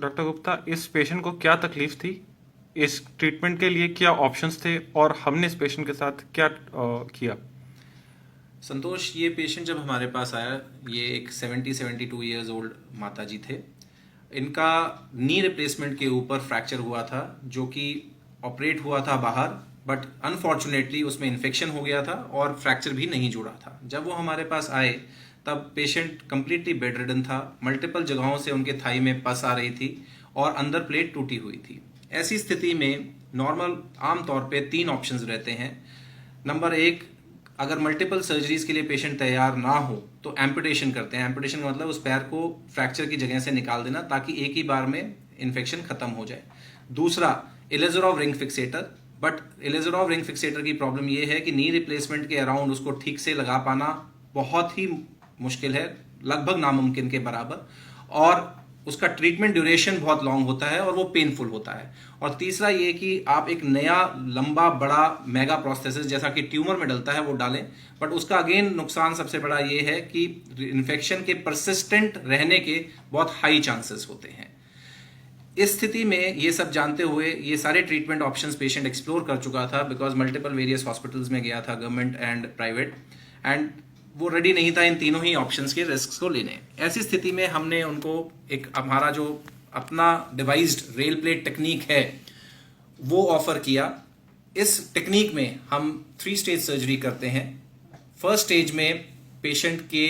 Doctor Gupta, इस patient को क्या तकलीफ थी? इस ट्रीटमेंट के लिए क्या ऑप्शंस थे और हमने इस पेशेंट के साथ क्या किया? संतोष, ये पेशेंट जब हमारे पास आया, ये एक 72 ईयर्स ओल्ड माता जी थे। इनका नी रिप्लेसमेंट के ऊपर फ्रैक्चर हुआ था, जो कि ऑपरेट हुआ था बाहर, बट अनफॉर्चुनेटली उसमें इन्फेक्शन हो गया था और फ्रैक्चर भी नहीं जुड़ा था। जब वो हमारे पास आए तब पेशेंट कंप्लीटली बेड रिडन था। मल्टीपल जगहों से उनके थाई में पस आ रही थी और अंदर प्लेट टूटी हुई थी। ऐसी स्थिति में नॉर्मल आमतौर पे 3 ऑप्शंस रहते हैं। नंबर 1, अगर मल्टीपल सर्जरीज के लिए पेशेंट तैयार ना हो तो एम्पुटेशन करते हैं। एम्पुटेशन का मतलब उस पैर को फ्रैक्चर की जगह से निकाल देना, ताकि एक ही बार में इन्फेक्शन खत्म हो जाए। दूसरा, Ilizarov ring fixator. But Ilizarov ring fixator की प्रॉब्लम यह है कि नी रिप्लेसमेंट के अराउंड उसको ठीक से लगा पाना बहुत ही मुश्किल है, लगभग नामुमकिन के बराबर, और उसका ट्रीटमेंट ड्यूरेशन बहुत लॉन्ग होता है और वो पेनफुल होता है। और तीसरा ये कि आप एक नया लंबा बड़ा मेगा प्रोस्थेसिस जैसा कि ट्यूमर में डलता है वो डालें, बट उसका अगेन नुकसान सबसे बड़ा ये है कि इन्फेक्शन के परसिस्टेंट रहने के बहुत हाई चांसेस होते हैं। इस स्थिति में ये सब जानते हुए ये सारे ट्रीटमेंट ऑप्शंस पेशेंट एक्सप्लोर कर चुका था, बिकॉज मल्टीपल वेरियस हॉस्पिटल्स में गया था, गवर्नमेंट एंड प्राइवेट, एंड वो रेडी नहीं था इन तीनों ही ऑप्शंस के रिस्क को लेने। ऐसी स्थिति में हमने उनको एक हमारा जो अपना डिवाइस्ड रेल प्लेट टेक्निक है वो ऑफर किया। इस टेक्निक में हम 3 स्टेज सर्जरी करते हैं। फर्स्ट स्टेज में पेशेंट के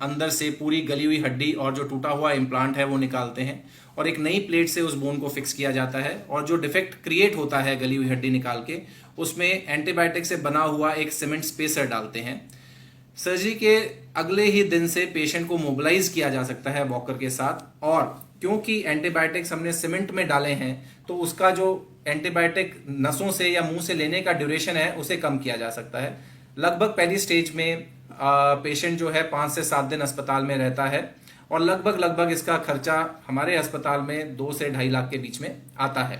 अंदर से पूरी गली हुई हड्डी और जो टूटा हुआ इम्प्लांट है वो निकालते हैं और एक नई प्लेट से उस बोन को फिक्स किया जाता है, और जो डिफेक्ट क्रिएट होता है गली हुई हड्डी निकाल के उसमें एंटीबायोटिक से बना हुआ एक सीमेंट स्पेसर डालते हैं। सर्जरी के अगले ही दिन से पेशेंट को मोबिलाइज किया जा सकता है वॉकर के साथ, और क्योंकि एंटीबायोटिक्स हमने सीमेंट में डाले हैं तो उसका जो एंटीबायोटिक नसों से या मुंह से लेने का ड्यूरेशन है उसे कम किया जा सकता है। लगभग पहली स्टेज में पेशेंट जो है 5 से 7 दिन अस्पताल में रहता है और लगभग इसका खर्चा हमारे अस्पताल में 2 से 2.5 लाख के बीच में आता है।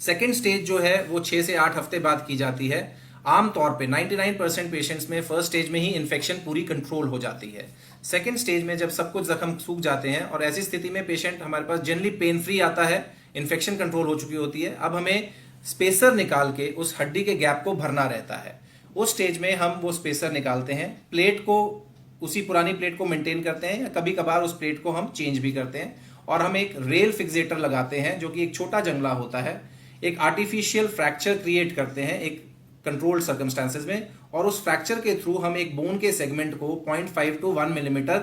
सेकेंड स्टेज जो है वो 6 से 8 हफ्ते बाद की जाती है। आमतौर पे 99% पेशेंट्स में फर्स्ट स्टेज में ही इन्फेक्शन पूरी कंट्रोल हो जाती है। सेकेंड स्टेज में जब सब कुछ जख्म सूख जाते हैं और ऐसी स्थिति में पेशेंट हमारे पास जनरली पेन फ्री आता है, इन्फेक्शन कंट्रोल हो चुकी होती है। अब हमें स्पेसर निकाल के उस हड्डी के गैप को भरना रहता है। उस स्टेज में हम वो स्पेसर निकालते हैं, प्लेट को उसी पुरानी प्लेट को मेंटेन करते हैं या कभी कभार उस प्लेट को हम चेंज भी करते हैं, और हम एक रेल फिक्सेटर लगाते हैं जो कि एक छोटा जंगला होता है। एक आर्टिफिशियल फ्रैक्चर क्रिएट करते हैं एक कंट्रोल्ड सर्कमस्टांसेस में, और उस फ्रैक्चर के थ्रू हम एक बोन के सेगमेंट को 0.5 to 1 millimetre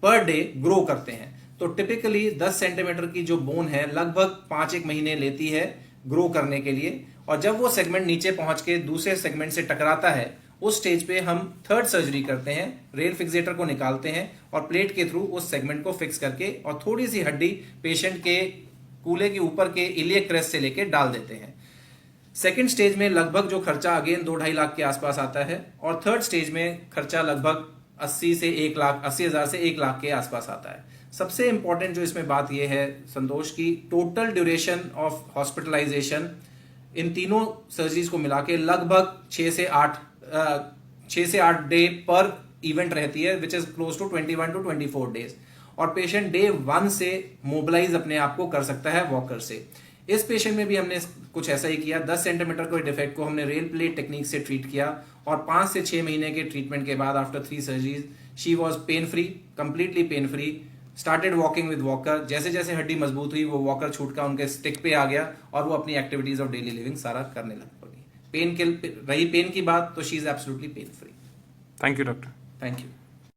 per day grow करते हैं। तो टिपिकली 10 सेंटीमीटर की जो बोन है लगभग 5-1 महीने लेती है ग्रो करने के लिए, और जब वो सेगमेंट नीचे पहुंच के दूसरे सेगमेंट से टकराता है उस स्टेज पे हम थर्ड सर्जरी करते हैं। रेल फिक्सेटर को निकालते हैं और प्लेट के थ्रू उस सेगमेंट को फिक्स करके और थोड़ी सी हड्डी पेशेंट के कूल्हे के ऊपर के इलियक क्रेस्ट से लेके डाल देते हैं। सेकेंड स्टेज में लगभग जो खर्चा अगेन 2-2.5 लाख के आसपास आता है, और थर्ड स्टेज में खर्चा लगभग 80 हज़ार से 1 लाख के आसपास आता है। सबसे इंपॉर्टेंट जो इसमें बात यह है संतोष की टोटल ड्यूरेशन ऑफ हॉस्पिटलाइजेशन इन तीनों सर्जरीज को मिला के लगभग 6 से 8 डे पर इवेंट रहती है, which is close to 21 to 24 days, और पेशेंट डे 1 से मोबिलाइज अपने आप को कर सकता है वॉकर से। इस पेशेंट में भी हमने कुछ ऐसा ही किया। 10 सेंटीमीटर के डिफेक्ट को हमने रेल प्लेट टेक्निक से ट्रीट किया, और 5 से 6 महीने के ट्रीटमेंट के बाद after 3 surgeries she was pain free, completely pain free, started walking with walker. जैसे जैसे हड्डी मजबूत हुई वो वॉकर छूट का उनके स्टिक पे आ गया और वो अपनी एक्टिविटीज ऑफ डेली लिविंग सारा करने लग पड़ी। पेन की बात तो she is absolutely pain free. Thank you doctor. Thank you.